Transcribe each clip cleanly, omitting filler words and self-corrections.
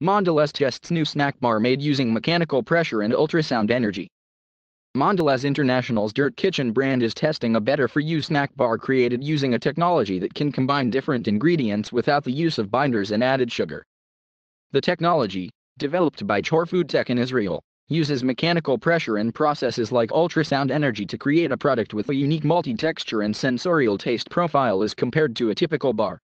Mondelēz tests new snack bar made using mechanical pressure and ultrasound energy. Mondelēz International's Dirt Kitchen brand is testing a better-for-you snack bar created using a technology that can combine different ingredients without the use of binders and added sugar. The technology, developed by Chor Food Tech in Israel, uses mechanical pressure and processes like ultrasound energy to create a product with a unique multi-texture and sensorial taste profile as compared to a typical bar.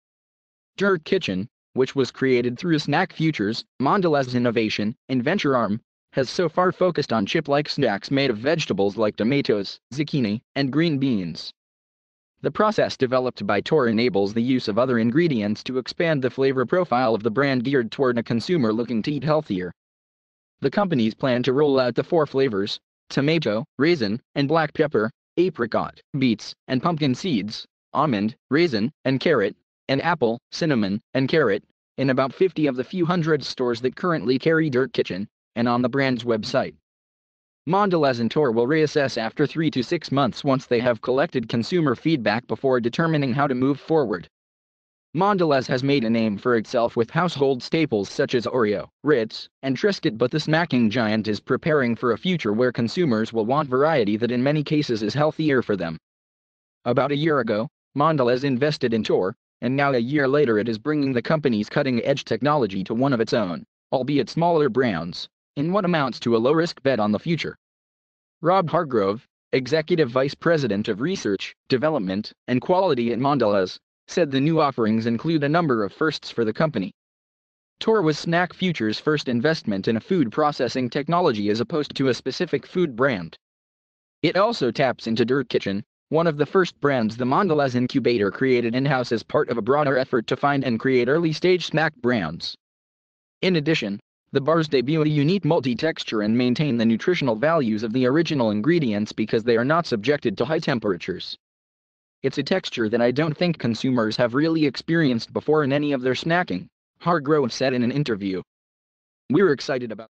Dirt Kitchen, which was created through Snack Futures, Mondelēz's innovation and venture arm, has so far focused on chip-like snacks made of vegetables like tomatoes, zucchini, and green beans. The process developed by Tor enables the use of other ingredients to expand the flavor profile of the brand geared toward a consumer looking to eat healthier. The companies plan to roll out the 4 flavors: tomato, raisin, and black pepper, apricot, beets, and pumpkin seeds, almond, raisin, and carrot, and apple, cinnamon, and carrot, in about 50 of the few hundred stores that currently carry Dirt Kitchen, and on the brand's website. Mondelēz and Tor will reassess after 3 to 6 months once they have collected consumer feedback before determining how to move forward. Mondelēz has made a name for itself with household staples such as Oreo, Ritz, and Triscuit, but the snacking giant is preparing for a future where consumers will want variety that in many cases is healthier for them. About a year ago, Mondelēz invested in Tor, and now a year later it is bringing the company's cutting-edge technology to one of its own, albeit smaller brands, in what amounts to a low-risk bet on the future. Rob Hargrove, Executive Vice President of Research, Development, and Quality at Mondelēz, said the new offerings include a number of firsts for the company. Tor was Snack Futures' first investment in a food processing technology as opposed to a specific food brand. It also taps into Dirt Kitchen, one of the first brands the Mondelēz incubator created in-house as part of a broader effort to find and create early-stage snack brands. In addition, the bars debut a unique multi-texture and maintain the nutritional values of the original ingredients because they are not subjected to high temperatures. It's a texture that I don't think consumers have really experienced before in any of their snacking, Hargrove said in an interview. We're excited about